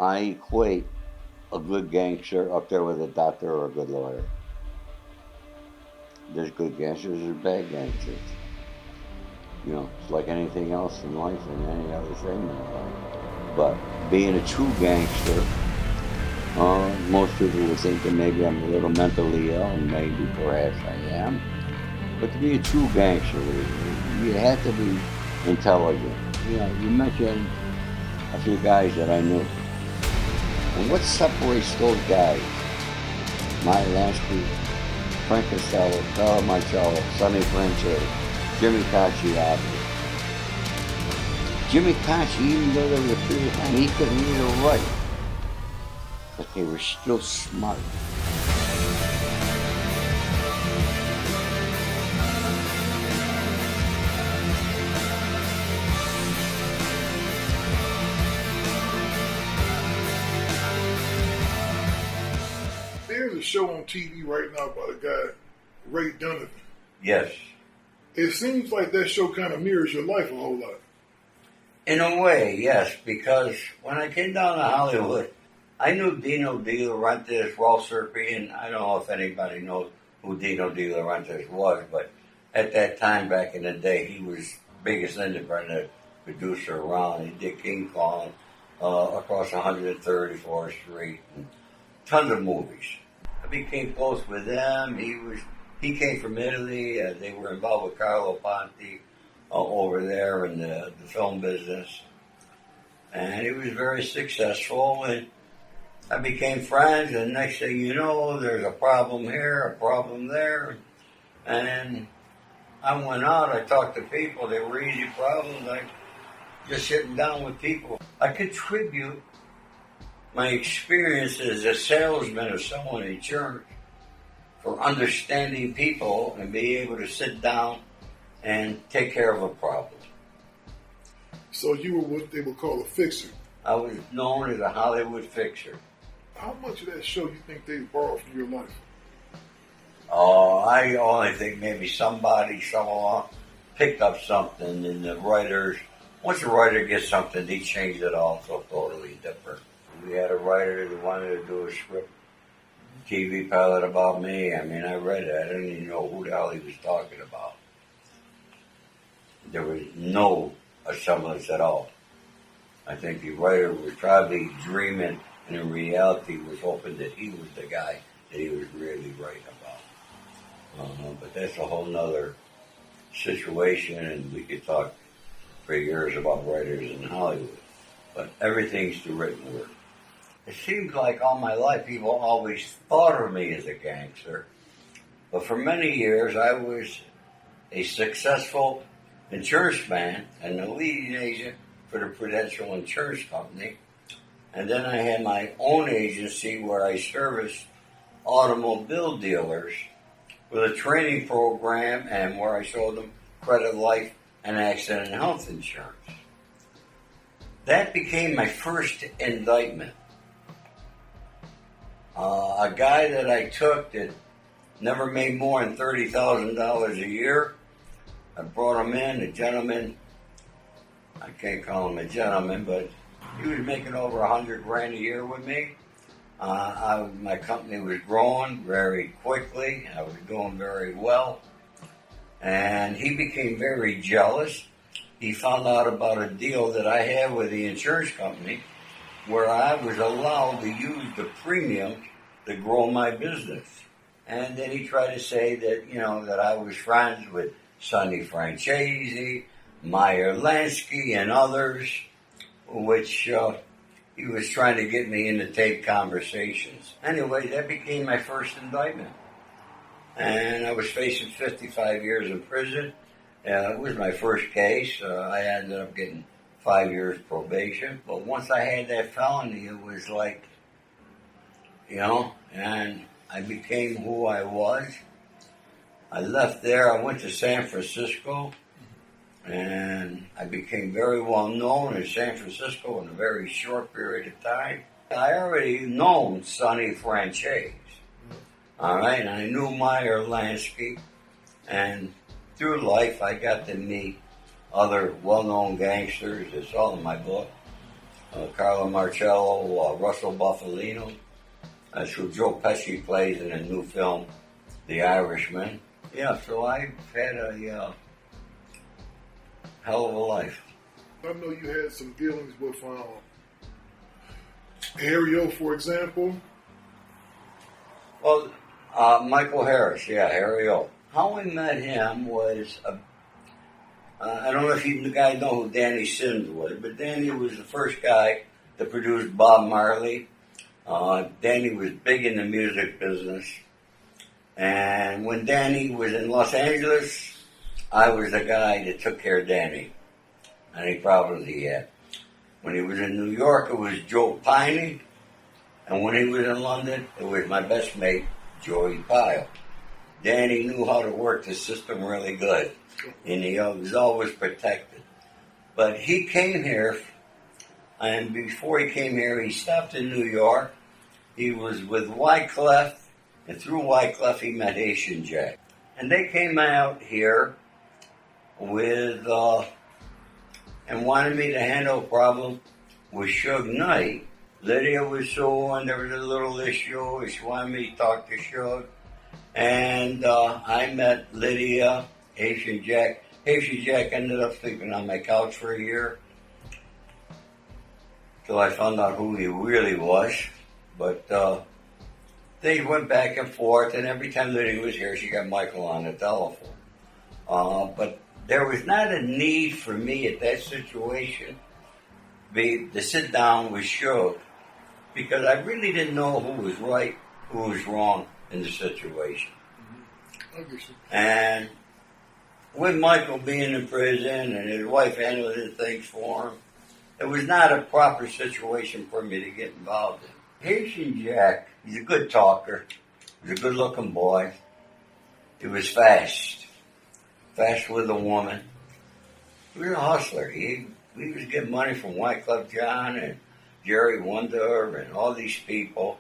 I equate a good gangster up there with a doctor or a good lawyer. There's good gangsters, there's bad gangsters. You know, it's like anything else in life and any other thing in life. But being a true gangster, most people would think that maybe I'm a little mentally ill, and maybe perhaps I am. But to be a true gangster, you have to be intelligent. You know, you mentioned a few guys that I knew. And what separates those guys? Maya Lansky, Frank Costello, Carlo Marcello, Sonny Franchese, Jimmy Cacciati. Jimmy Cacci, even though there was a period of time he couldn't read or write, but they were still smart. There's a show on TV right now about a guy, Ray Donovan. Yes. It seems like that show kind of mirrors your life a whole lot. In a way, yes, because when I came down to Hollywood, I knew Dino De Laurentiis, Ralph Serpian. I don't know if anybody knows who Dino De Laurentiis was, but at that time, back in the day, he was the biggest independent producer around. He did King Kong, across 134th Street, and tons of movies. I became close with them. He came from Italy. They were involved with Carlo Ponti over there in the film business. And he was very successful. And I became friends. And next thing you know, there's a problem here, a problem there. And I went out. I talked to people. They were easy problems. I just sitting down with people. I contribute my experience as a salesman of someone in church for understanding people and be able to sit down and take care of a problem. So you were what they would call a fixer. I was known as a Hollywood fixer. How much of that show you think they borrowed from your life? I only think maybe somebody somewhere picked up something, and the writers, once a writer gets something, they change it all so totally different. We had a writer that wanted to do a script, TV pilot about me. I mean, I read it. I didn't even know who the hell he was talking about. There was no semblance at all. I think the writer was probably dreaming, and in reality was hoping that he was the guy that he was really writing about. But that's a whole nother situation, and we could talk for years about writers in Hollywood. But everything's the written word. It seems like all my life people always thought of me as a gangster. But for many years I was a successful insurance man and the leading agent for the Prudential Insurance Company. And then I had my own agency where I serviced automobile dealers with a training program and where I sold them credit, life, and accident and health insurance. That became my first indictment. A guy that I took that never made more than $30,000 a year, I brought him in, a gentleman. I can't call him a gentleman, but he was making over $100,000 a year with me. My company was growing very quickly. I was doing very well. And he became very jealous. He found out about a deal that I had with the insurance company where I was allowed to use the premium to grow my business. And then he tried to say that, that I was friends with Sonny Franchese, Meyer Lansky, and others, which he was trying to get me into tape conversations. Anyway, that became my first indictment. And I was facing 55 years in prison. It was my first case. I ended up getting 5 years probation. But once I had that felony, it was like, and I became who I was. I left there. I went to San Francisco, and I became very well known in San Francisco in a very short period of time. I already known Sonny Franchese, all right, and I knew Meyer Lansky, and through life I got to meet other well-known gangsters. It's all in my book. Carlo Marcello, Russell Buffalino. That's who Joe Pesci plays in a new film, The Irishman. Yeah, so I've had a hell of a life. I know you had some dealings with Ariel, for example. Well, Michael Harris, yeah, Ariel. How I met him was, I don't know if you guys know who Danny Sims was, but Danny was the first guy that produced Bob Marley. Danny was big in the music business. And when Danny was in Los Angeles, I was the guy that took care of Danny. Any problems he had. When he was in New York, it was Joe Piney. And when he was in London, it was my best mate, Joey Pyle. Danny knew how to work the system really good. And he was always protected. But he came here, and before he came here, he stopped in New York. He was with Wyclef, and through Wyclef, he met Haitian Jack. And they came out here with, and wanted me to handle a problem with Suge Knight. Lydia was suing, there was a little issue, she wanted me to talk to Suge. And I met Lydia, Haitian Jack. Haitian Jack ended up sleeping on my couch for a year. Till I found out who he really was. But they went back and forth, and every time Lydia was here, she got Michael on the telephone. But there was not a need for me at that situation to sit down with Suge, because I really didn't know who was right, who was wrong in the situation. Mm-hmm. And with Michael being in prison and his wife handling his things for him, it was not a proper situation for me to get involved in. Haitian Jack, he's a good talker. He's a good-looking boy. He was fast with a woman. He was a hustler. He was getting money from Wyclef John and Jerry Wonder and all these people.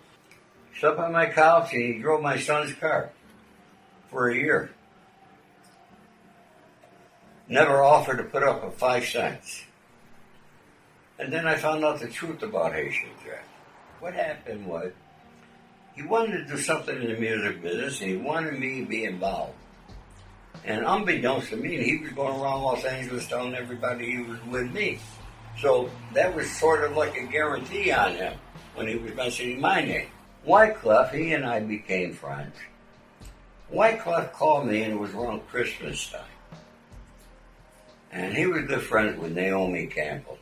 He slept on my couch and he drove my son's car for a year. Never offered to put up a 5 cents. And then I found out the truth about Haitian Jack. What happened was, he wanted to do something in the music business and he wanted me to be involved. And unbeknownst to me, he was going around Los Angeles telling everybody he was with me. So that was sort of like a guarantee on him when he was mentioning my name. Wyclef, he and I became friends. Wyclef called me, and it was around Christmas time. And he was good friends with Naomi Campbell.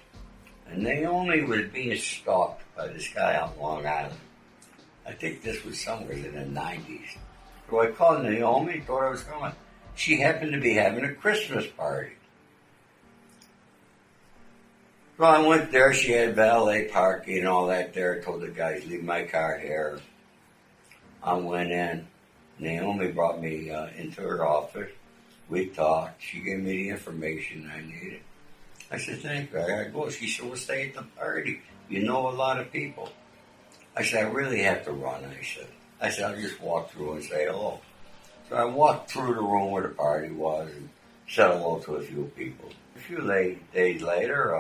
And Naomi was being stalked by this guy out in Long Island. I think this was somewhere in the 90s. So I called Naomi, thought I was coming. She happened to be having a Christmas party. So I went there. She had valet parking and all that there. I told the guys, leave my car here. I went in. Naomi brought me into her office. We talked. She gave me the information I needed. I said, thank you. I gotta go. She said, we'll stay at the party. You know a lot of people. I said, I really have to run, I said, I'll just walk through and say hello. So I walked through the room where the party was and said hello to a few people. A few days later,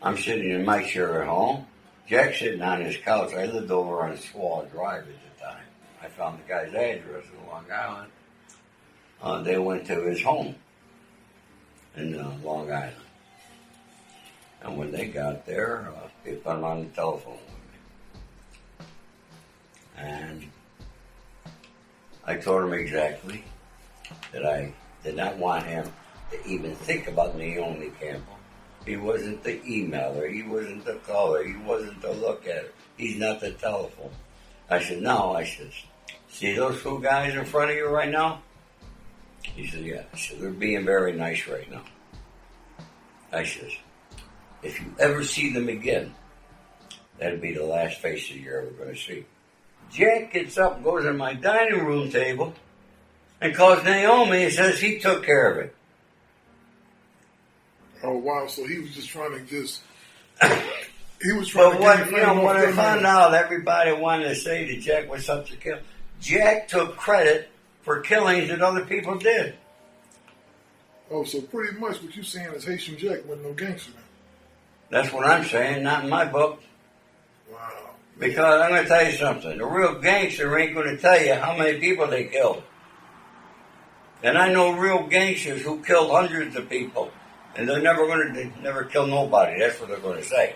I'm sitting in my chair at home. Jack's sitting on his couch. I lived over on Swall Drive at the time. I found the guy's address in Long Island. They went to his home in Long Island. And when they got there, they put him on the telephone with me. And I told him exactly that I did not want him to even think about Naomi Campbell. He wasn't the emailer. He wasn't the caller. He wasn't the look at it. He's not the telephone. I said, no. I said, see those two guys in front of you right now? He said, yeah. I said, they're being very nice right now. I said, if you ever see them again, that'll be the last faces you're ever going to see. Jack gets up and goes to my dining room table and calls Naomi and says he took care of it. Oh, wow. So he was just trying to he was trying but to when I found out everybody wanted to say that Jack was such a killer, Jack took credit for killings that other people did. Oh, so pretty much what you're saying is Haitian Jack wasn't no gangster. That's what I'm saying, not in my book. Wow. Because I'm going to tell you something. A real gangster ain't going to tell you how many people they killed. And I know real gangsters who killed hundreds of people. And they're never kill nobody. That's what they're going to say.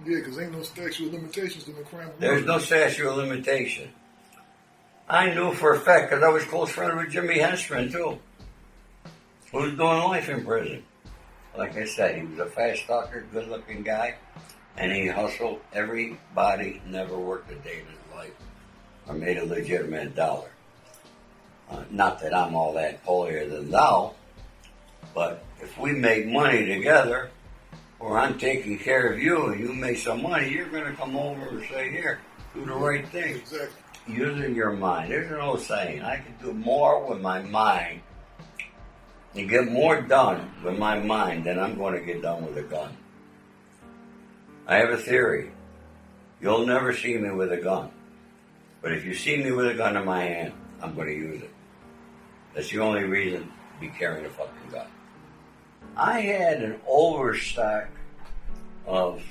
Yeah, because ain't no statute of limitations to the crime. There's no statute of limitation. I knew for a fact, because I was close friend with Jimmy Henchman, too. Who was doing life in prison. Like I said, he was a fast talker, good-looking guy. And he hustled. Everybody never worked a day in his life or made a legitimate dollar. Not that I'm all that holier than thou, but if we make money together, or I'm taking care of you and you make some money, you're going to come over and say, here, do the right thing. Exactly. Using your mind. There's an old saying, I can do more with my mind and get more done with my mind than I'm going to get done with a gun. I have a theory. You'll never see me with a gun. But if you see me with a gun in my hand, I'm going to use it. That's the only reason to be carrying a fucking gun. I had an overstock of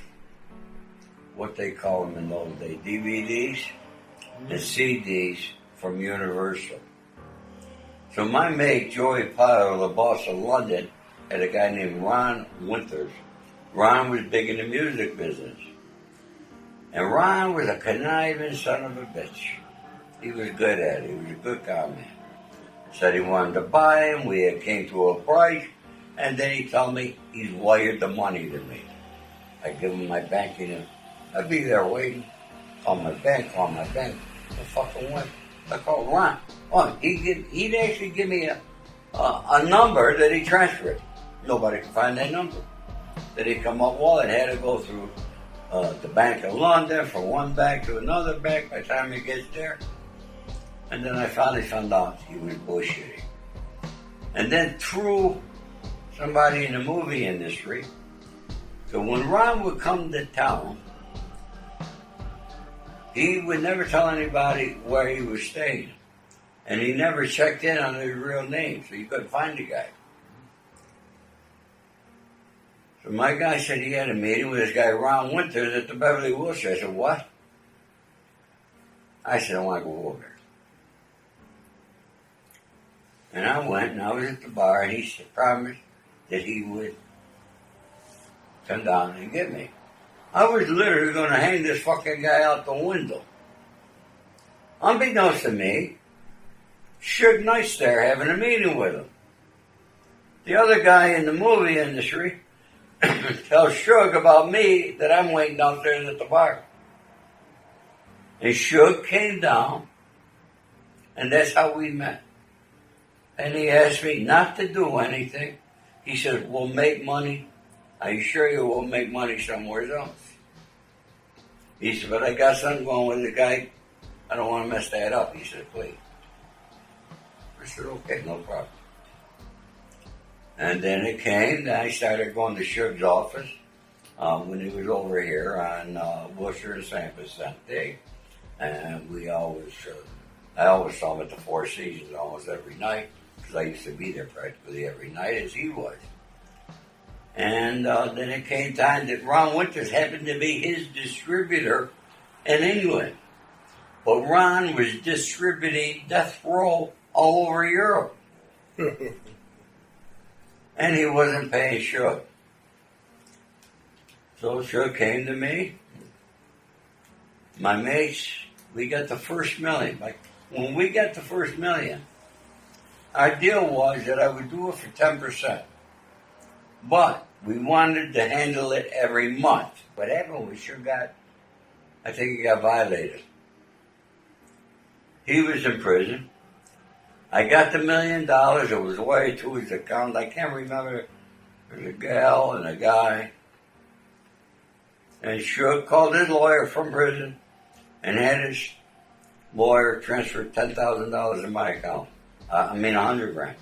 what they call them in those days, DVDs and CDs from Universal. So my mate, Joey Potter, the boss of London, had a guy named Ron Winters. Ron was big in the music business. And Ron was a conniving son of a bitch. He was good at it. He was a good guy, man. Said he wanted to buy him. We had came to a price. And then he told me he's wired the money to me. I give him my banking and I'd be there waiting. Call my bank. The fucking went. I called Ron. Oh, he'd actually give me a number that he transferred. Nobody could find that number. Then he come up, well, it had to go through the Bank of London, from one bank to another bank by the time he gets there. And then I finally found out he was bullshitting. And then through somebody in the movie industry, so when Ron would come to town, he would never tell anybody where he was staying. And he never checked in on his real name, so you couldn't find the guy. So my guy said he had a meeting with this guy, Ron Winters, at the Beverly Wilshire. I said, what? I said, I want to go over there. And I went, and I was at the bar, and he promised that he would come down and get me. I was literally going to hang this fucking guy out the window. Unbeknownst to me, Suge Knight's there having a meeting with him. The other guy in the movie industry tells Suge about me that I'm waiting downstairs at the bar. And Suge came down, and that's how we met. And he asked me not to do anything. He said, we'll make money. Are you sure you will make money somewhere else? He said, but I got something going with the guy. I don't want to mess that up. He said, please. I said, okay, no problem. And then it came, and I started going to Suge's office when he was over here on Wilshire and San Vicente. And we always, I always saw him at the Four Seasons almost every night, because I used to be there practically every night as he was. And then it came time that Ron Winters happened to be his distributor in England. But Ron was distributing Death Row all over Europe. And he wasn't paying Suge. So Suge came to me. My mates, we got the first million. Like, when we got the first million, our deal was that I would do it for 10%. But we wanted to handle it every month. What happened was I think he got violated. He was in prison. I got the $1 million. It was wired to his account. I can't remember. There was a gal and a guy. And Suge called his lawyer from prison and had his lawyer transfer $10,000 in my account. $100,000.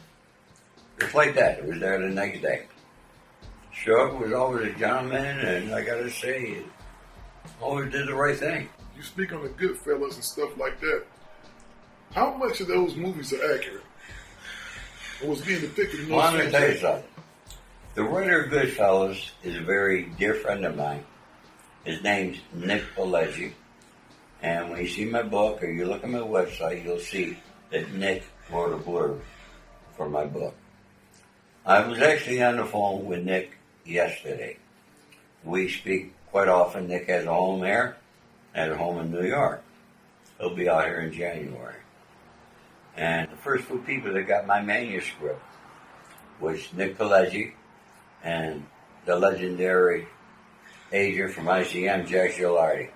Just like that. It was there the next day. Suge was always a gentleman, and I gotta say, he always did the right thing. You speak on the Goodfellas and stuff like that. How much of those movies are accurate? Or was being depicted in those Well, I'm gonna tell you something. The writer of Goodfellas is a very dear friend of mine. His name's Nick Pileggi. And when you see my book or you look at my website, you'll see that Nick wrote a blurb for my book. I was actually on the phone with Nick yesterday. We speak quite often. Nick has a home there, has a home in New York. He'll be out here in January. And the first two people that got my manuscript was Nick Pileggi and the legendary agent from ICM, Jack Gilardi.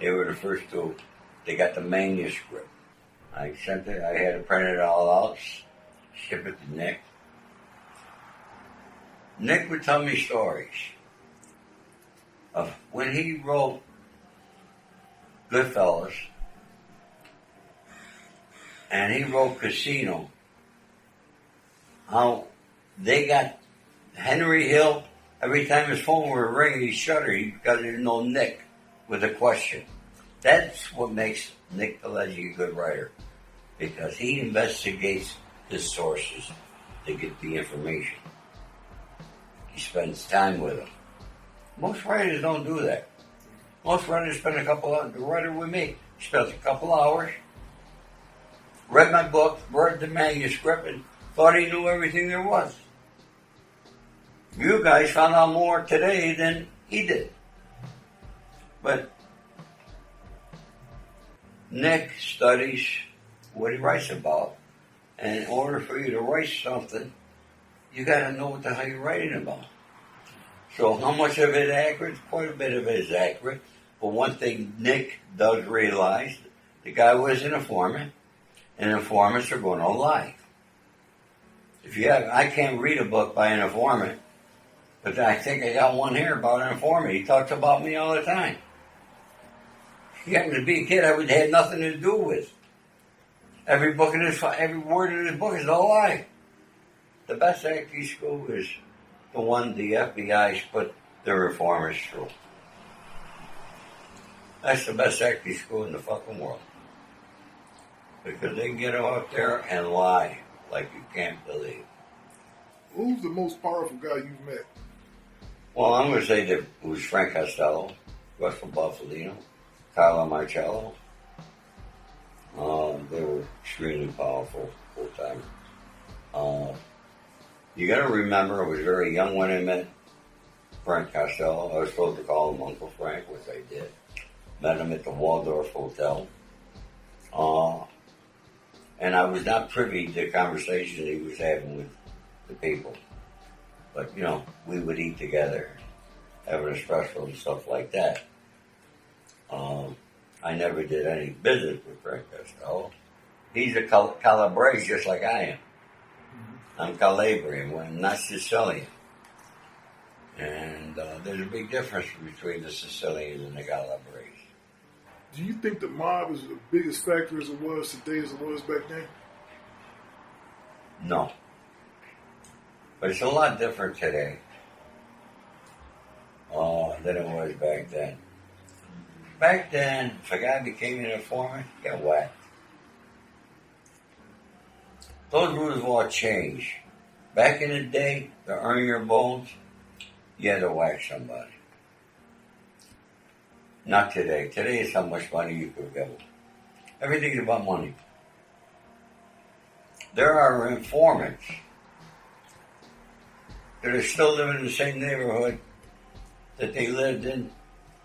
They were the first two. They got the manuscript. I sent it. I had to print it all out, ship it to Nick. Nick would tell me stories of when he wrote Goodfellas and he wrote Casino, how they got Henry Hill, every time his phone would ring, he'd shudder because he didn't know Nick with a question. That's what makes Nick Pileggi a good writer, because he investigates his sources to get the information. He spends time with them. Most writers don't do that. Most writers spend a couple hours. The writer with me spends a couple hours, read my book, read the manuscript, and thought he knew everything there was. You guys found out more today than he did. But Nick studies what he writes about. And in order for you to write something, you got to know what the hell you're writing about. So how much of it is accurate? Quite a bit of it is accurate. But one thing Nick does realize, the guy was an informant, and informants are going to lie. I can't read a book by an informant, but I think I got one here about an informant. He talks about me all the time. He happened to be a kid I would have nothing to do with. Every word in this book is a lie. The best acting school is the one the FBI's put their informers through. That's the best acting school in the fucking world. Because they can get out there and lie like you can't believe. Who's the most powerful guy you've met? Well, I'm going to say that it was Frank Costello, Russell Buffalino, Carlo Marcello. They were extremely powerful full time. You got to remember, I was very young when I met Frank Costello. I was supposed to call him Uncle Frank, which I did. Met him at the Waldorf Hotel. And I was not privy to the conversation he was having with the people. But, we would eat together, have an espresso and stuff like that. I never did any business with Frank Costello. He's a Calabrese just like I am. I'm Calabrian, I'm not Sicilian. And there's a big difference between the Sicilians and the Calabrese. Do you think the mob is the biggest factor as it was today as it was back then? No. But it's a lot different today than it was back then. Back then, if a guy became an informant, he got whacked. Those rules all changed. Back in the day, to earn your bones, you had to whack somebody. Not today. Today is how much money you could get. Everything's about money. There are informants that are still living in the same neighborhood that they lived in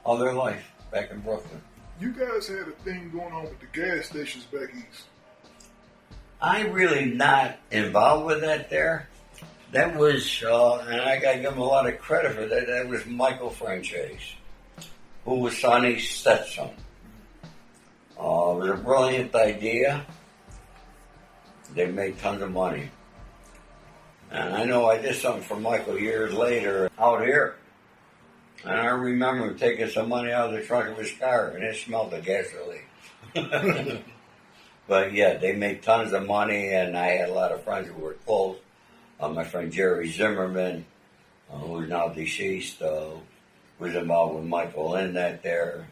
all their life back in Brooklyn. You guys had a thing going on with the gas stations back east. I'm really not involved with that there. That was, and I got to give him a lot of credit for that, that was Michael Franchise, who was Sonny's stepson. It was a brilliant idea. They made tons of money. And I know I did something for Michael years later out here. And I remember taking some money out of the trunk of his car, and it smelled of gasoline. But yeah, they made tons of money, and I had a lot of friends who were close. My friend Jerry Zimmerman, who's now deceased, was involved with Michael in that there.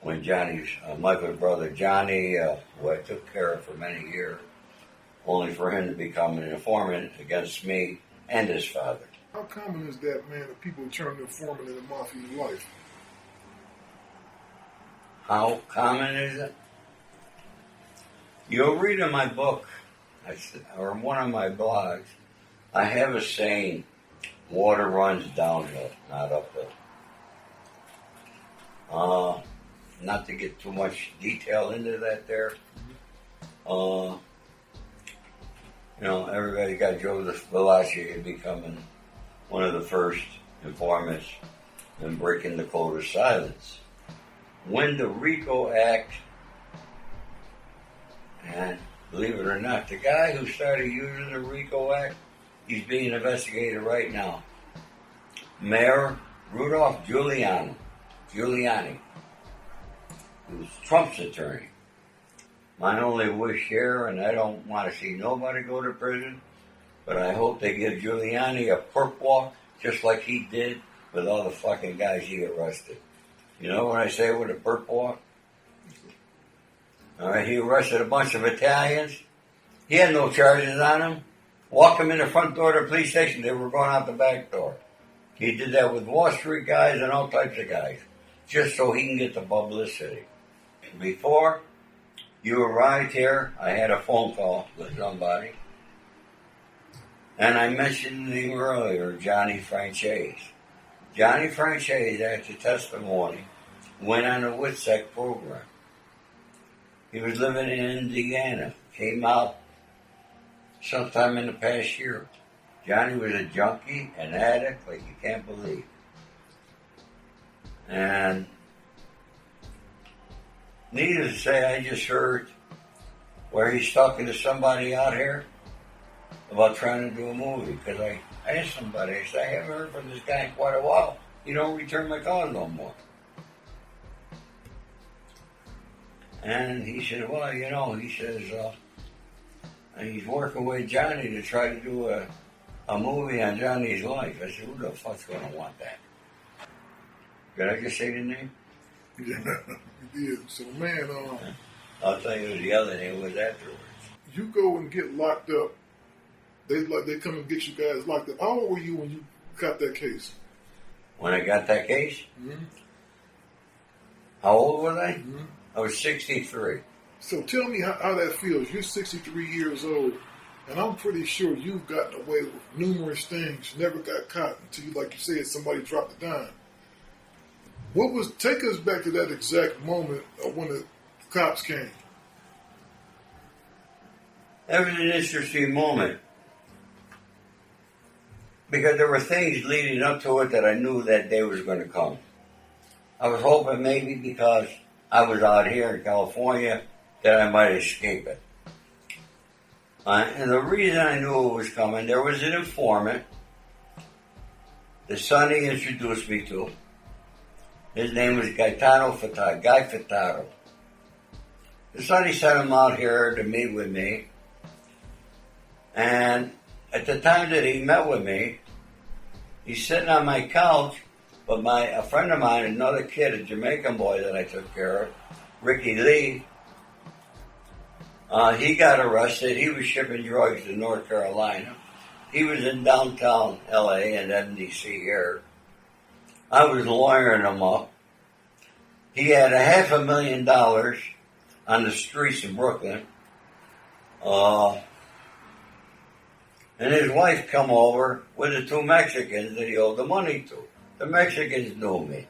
When Michael's brother Johnny, who I took care of for many years, only for him to become an informant against me and his father. How common is that, man, that people turn the informant in the mafia's life? How common is it? You'll read in my book, or one of my blogs, I have a saying, water runs downhill, not uphill. Not to get too much detail into that there. Everybody got Joseph Valachi becoming one of the first informants in breaking the code of silence. When the RICO Act, and believe it or not, the guy who started using the RICO Act, he's being investigated right now. Mayor Rudolph Giuliani, who's Trump's attorney. My only wish here, and I don't want to see nobody go to prison, but I hope they give Giuliani a perp walk just like he did with all the fucking guys he arrested. You know what I say with a perp walk? All right, he arrested a bunch of Italians. He had no charges on him. Walked them in the front door of the police station. They were going out the back door. He did that with Wall Street guys and all types of guys, just so he can get the publicity. Before you arrived here, I had a phone call with somebody, and I mentioned the name earlier, Johnny Franchise. Johnny Franchise, after testimony, went on a WITSEC program. He was living in Indiana, came out sometime in the past year. Johnny was a junkie, an addict, like you can't believe. And needless to say, I just heard where he's talking to somebody out here about trying to do a movie. Because I asked somebody, I said, I haven't heard from this guy in quite a while. He don't return my calls no more. And he said, well, he says, he's working with Johnny to try to do a movie on Johnny's life. I said, who the fuck's going to want that? Did I just say the name? Yeah, you did. So, man, I'll tell you the other name was afterwards. You go and get locked up. They come and get you guys locked up. How old were you when you got that case? When I got that case? Mm-hmm. How old was I? Mm-hmm. I was 63. So tell me how that feels. You're 63 years old, and I'm pretty sure you've gotten away with numerous things. You never got caught until, like you said, somebody dropped a dime. Take us back to that exact moment of when the cops came. That was an interesting moment. Because there were things leading up to it that I knew that day was going to come. I was hoping maybe because I was out here in California that I might escape it. And the reason I knew it was coming, there was an informant, the son he introduced me to. His name was Guy Furtado. The son, he sent him out here to meet with me. And at the time that he met with me, he's sitting on my couch, but a friend of mine, another kid, a Jamaican boy that I took care of, Ricky Lee, he got arrested. He was shipping drugs to North Carolina. He was in downtown L.A. and MDC here. I was lawyering him up. He had $500,000 on the streets in Brooklyn. And his wife come over with the two Mexicans that he owed the money to. The Mexicans knew me.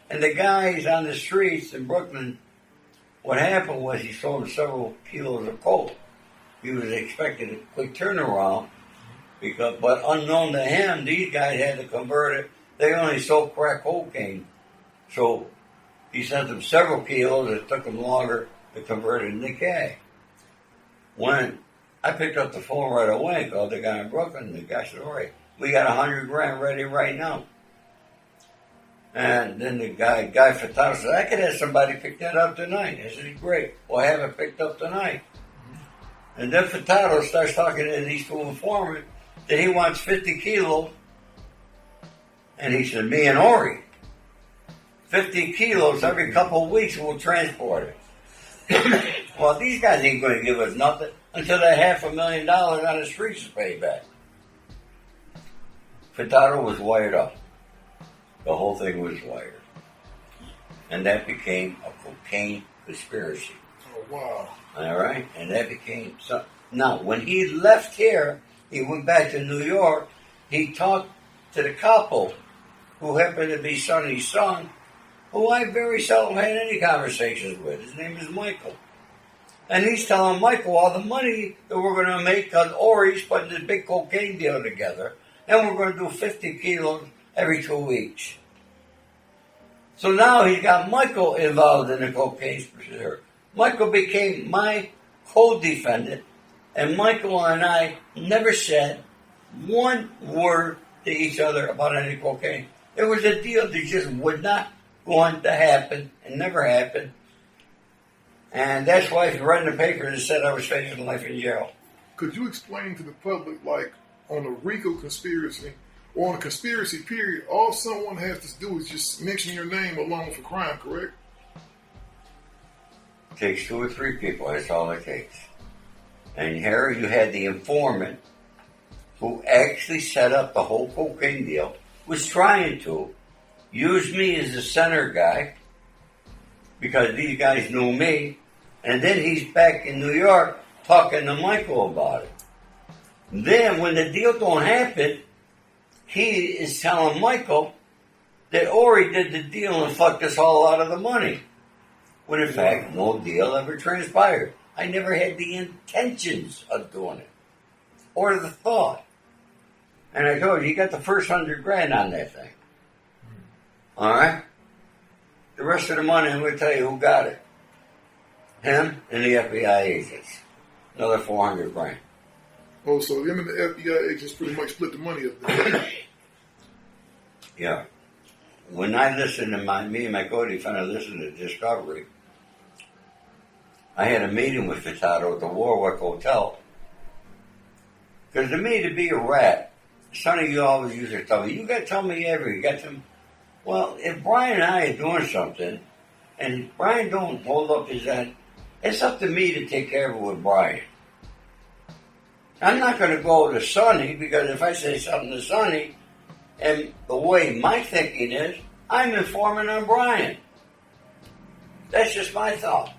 And the guys on the streets in Brooklyn, what happened was he sold them several kilos of coke. He was expecting a quick turnaround, but unknown to him, these guys had to convert it. They only sold crack cocaine. So he sent them several kilos. It took them longer to convert it into cash. When I picked up the phone right away, called the guy in Brooklyn. The guy said, all right, we got $100,000 ready right now. And then the guy Furtado said, I could have somebody pick that up tonight. I said, great. Well, have it picked up tonight. And then Furtado starts talking to these two informants that he wants 50 kilos. And he said, me and Ori, 50 kilos every couple of weeks, we'll transport it. Well, these guys ain't going to give us nothing. until that $500,000 on the streets is paid back. Furtado was wired up. The whole thing was wired. And that became a cocaine conspiracy. Oh, wow. All right? And that became something. Now, when he left here, he went back to New York. He talked to the couple, who happened to be Sonny's son, who I very seldom had any conversations with. His name is Michael. And he's telling Michael all the money that we're going to make because Ori's putting this big cocaine deal together, and we're going to do 50 kilos every 2 weeks. So now he's got Michael involved in the cocaine conspiracy. Michael became my co-defendant, and Michael and I never said one word to each other about any cocaine. It was a deal that just would not going to happen and never happened. And that's why if you read in the paper, it said I was facing life in jail. Could you explain to the public, like, on a RICO conspiracy, or on a conspiracy period, all someone has to do is just mention your name along with a crime, correct? It takes 2 or 3 people, that's all it takes. And here you had the informant who actually set up the whole cocaine deal, was trying to use me as the center guy because these guys knew me, and then he's back in New York talking to Michael about it. Then when the deal don't happen, he is telling Michael that Ori did the deal and fucked us all out of the money. When in fact, no deal ever transpired. I never had the intentions of doing it, or the thought. And I told you got the first $100,000 on that thing. All right? The rest of the money, I'm going to tell you who got it. Him and the FBI agents. Another $400,000. Oh, so him and the FBI agents pretty much split the money up. Yeah. When I listened to me and my co-defendant listened to Discovery, I had a meeting with Furtado at the Warwick Hotel. Because to me, to be a rat, Sonny, you always used to tell me, you got to tell me you got to. Well, if Brian and I are doing something, and Brian don't hold up his end, it's up to me to take care of it with Brian. I'm not going to go to Sonny, because if I say something to Sonny, and the way my thinking is, I'm informing on Brian. That's just my thought.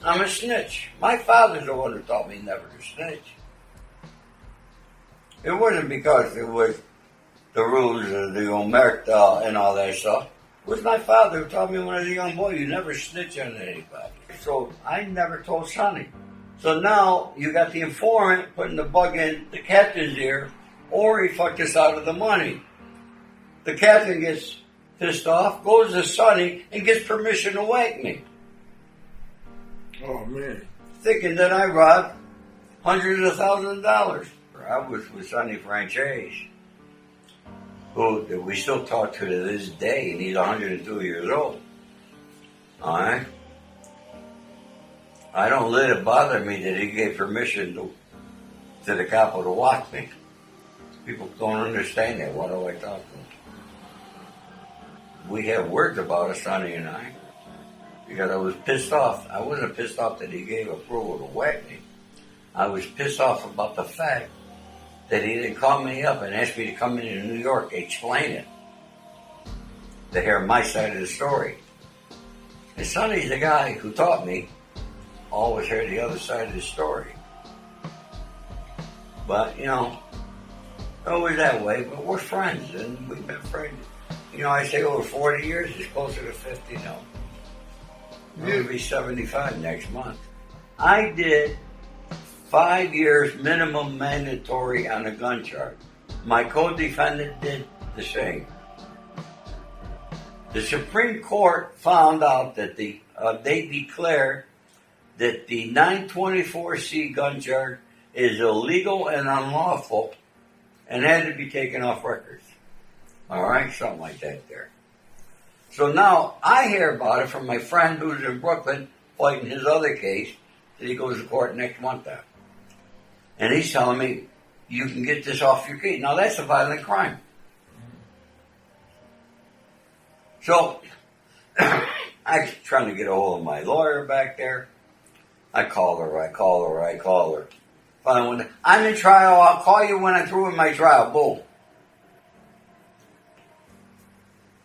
I'm a snitch. My father's the one who taught me never to snitch. It wasn't because it was the rules of the omerta and all that stuff. It was my father who taught me when I was a young boy, you never snitch on anybody. So I never told Sonny. So now you got the informant putting the bug in the captain's ear, or he fucked us out of the money. The captain gets pissed off, goes to Sonny, and gets permission to whack me. Oh, man. Thinking that I robbed hundreds of thousands of dollars. I was with Sonny Franchise, who we still talk to this day, and he's 102 years old. All right? I don't let it bother me that he gave permission to the couple to watch me. People don't understand that. What do I talk to them? We have words about it, Sonny and I, because I was pissed off. I wasn't pissed off that he gave approval to whack me. I was pissed off about the fact that he didn't call me up and ask me to come into New York, explain it, to hear my side of the story. And Sonny's the guy who taught me always hear the other side of the story. But, you know, always that way, but we're friends, and we've been friends. You know, I say over 40 years, it's closer to 50 now. I'm going to be 75 next month. I did 5 years minimum mandatory on a gun charge. My co-defendant did the same. The Supreme Court found out that they declared that the 924C gun charge is illegal and unlawful and had to be taken off records. All right, something like that there. So now I hear about it from my friend who's in Brooklyn fighting his other case that he goes to court next month on. And he's telling me, you can get this off your case. Now that's a violent crime. So I'm trying to get a hold of my lawyer back there. I call her. Finally, when I'm in trial, I'll call you when I'm through with my trial. Boom.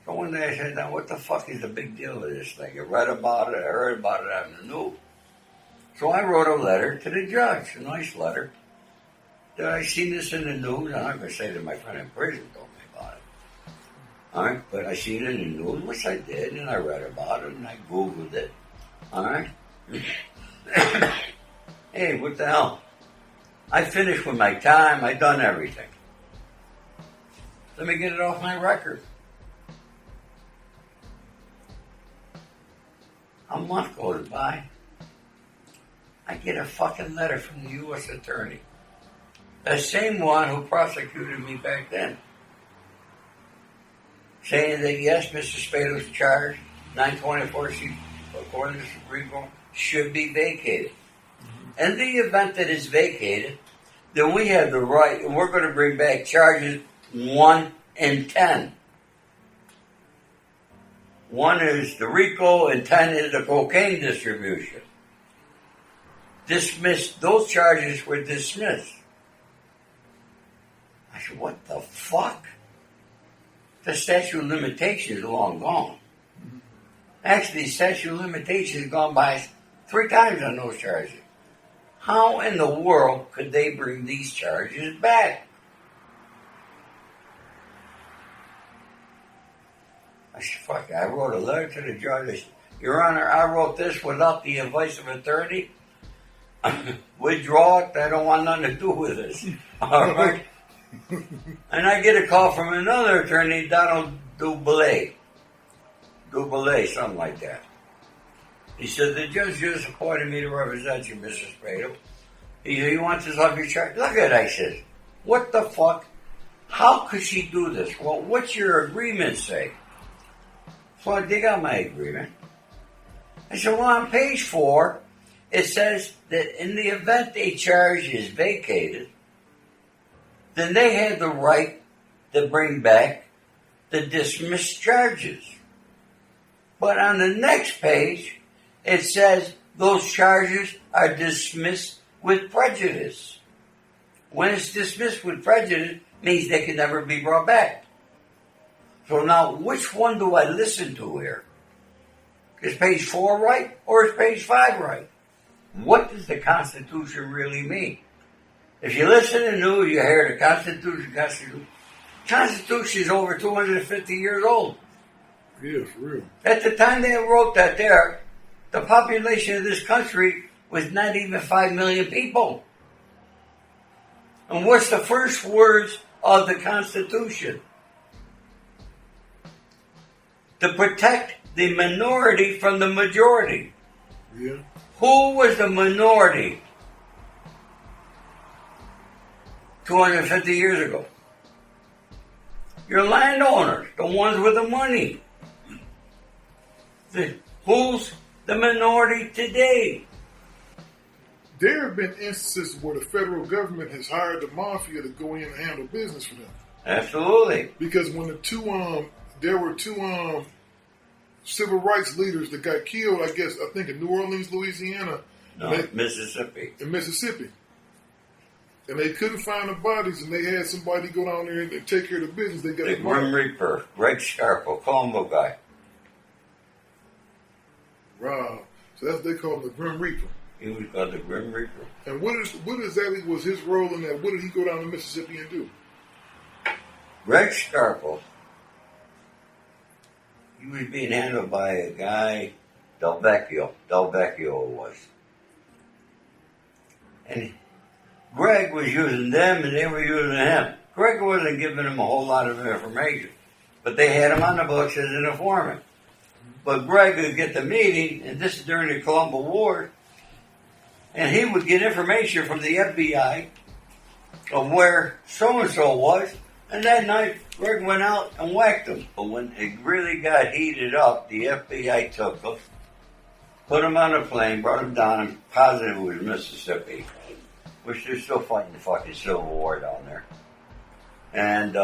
So one day I said, now what the fuck is the big deal with this thing? I read about it, I heard about it on the news. So I wrote a letter to the judge, a nice letter. That I seen this in the news, and I'm going to say that my friend in prison told me about it. All right, but I seen it in the news, which I did, and I read about it, and I Googled it. All right? Hey, what the hell? I finished with my time, I done everything. Let me get it off my record. A month goes by. I get a fucking letter from the U.S. attorney. The same one who prosecuted me back then. Saying that yes, Mr. Spado's charge, 924C, according to the Supreme Court, should be vacated. In the event that it's vacated, then we have the right, and we're going to bring back charges 1 and 10. 1 is the RICO and 10 is the cocaine distribution. Dismissed, those charges were dismissed. I said, what the fuck? The statute of limitations is long gone. Actually, the statute of limitations has gone by 3 times on those charges. How in the world could they bring these charges back? I said, fuck, I wrote a letter to the judge. I said, Your Honor, I wrote this without the advice of attorney. Withdraw it. I don't want nothing to do with this. All right? And I get a call from another attorney, Donald Dubélé, something like that. He said, the judge just appointed me to represent you, Mr. Spado. He said, you want this off your charge? Look at it, I said. What the fuck? How could she do this? Well, what's your agreement say? So I dig out my agreement. I said, well, on page 4, it says that in the event a charge is vacated, then they have the right to bring back the dismissed charges. But on the next page, it says those charges are dismissed with prejudice. When it's dismissed with prejudice, it means they can never be brought back. So now, which one do I listen to here? Is page 4 right or is page 5 right? What does the Constitution really mean? If you listen to the news, you hear the Constitution. Constitution is over 250 years old. Yeah, for real. At the time they wrote that there, the population of this country was not even 5 million people. And what's the first words of the Constitution? To protect the minority from the majority. Yeah. Who was the minority 250 years ago? Your landowners, the ones with the money. Who's the minority today? There have been instances where the federal government has hired the mafia to go in and handle business for them. Absolutely. Because when there were two civil rights leaders that got killed, I think in New Orleans, Louisiana. No, Mississippi. In Mississippi. And they couldn't find the bodies, and they had somebody go down there and take care of the business. They got the Grim Reaper, Greg Scarpo, Colombo guy. Wow. So that's what they call him, the Grim Reaper. He was called the Grim Reaper. And what exactly was his role in that? What did he go down to Mississippi and do? Greg Scarpo, he was being handled by a guy, Del Vecchio it was. And Greg was using them and they were using him. Greg wasn't giving them a whole lot of information, but they had him on the books as an informant. But Greg would get the meeting, and this is during the Colombo War, and he would get information from the FBI of where so-and-so was, and that night Greg went out and whacked him. But when it really got heated up, the FBI took him, put him on a plane, brought him down, and positive it was Mississippi, which they're still fighting the fucking Civil War down there. And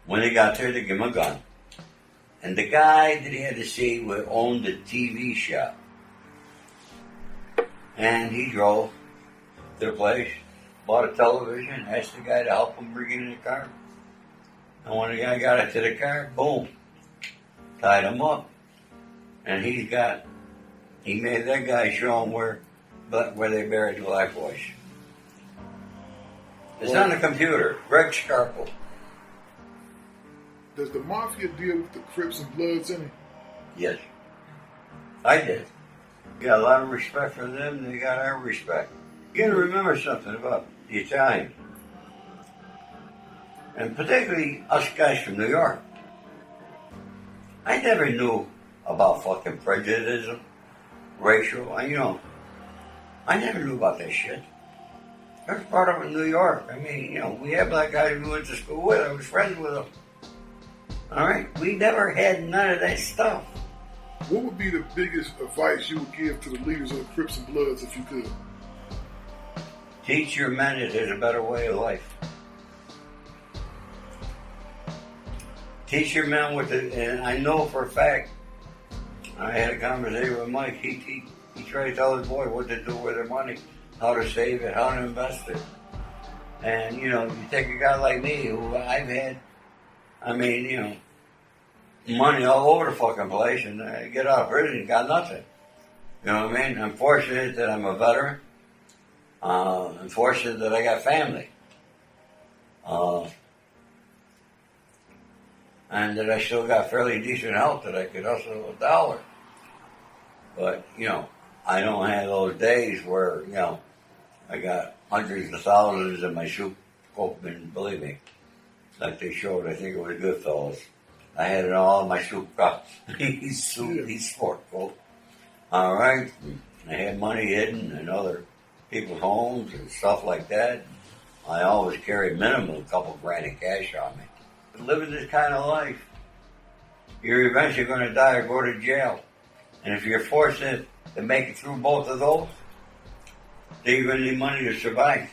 when they got there, they gave him a gun. And the guy that he had to see owned a TV shop. And he drove to the place, bought a television, asked the guy to help him bring it in the car. And when the guy got it to the car, boom, tied him up. And he made that guy show him where they buried the black boys. It's on the computer. Greg Scarpo. Does the mafia deal with the Crips and Bloods in it? Yes. I did. Got a lot of respect for them, they got our respect. You gotta remember something about the Italians. And particularly us guys from New York. I never knew about fucking prejudice, racial, I never knew about that shit. I was brought up in New York. I mean, we had black guys we went to school with. I was friends with them. All right? We never had none of that stuff. What would be the biggest advice you would give to the leaders of the Crips and Bloods if you could? Teach your men that there's a better way of life. Teach your men and I know for a fact, I had a conversation with Mike, he tried to tell his boy what to do with their money, how to save it, how to invest it. And, you take a guy like me who I've had, money all over the fucking place, and I get out of prison and got nothing. You know what I mean? I'm fortunate that I'm a veteran. I'm fortunate that I got family. And that I still got fairly decent health that I could hustle a dollar. But, I don't have those days where, I got hundreds of thousands in my soup coat, and believe me, like they showed, I think it was Goodfellas. I had it all in my soup cup. He's sport coat. All right. I had money hidden in other people's homes and stuff like that. I always carry minimum a couple grand in cash on me. Living this kind of life, you're eventually going to die or go to jail. And if you're fortunate to make it through both of those, then you're going to need money to survive.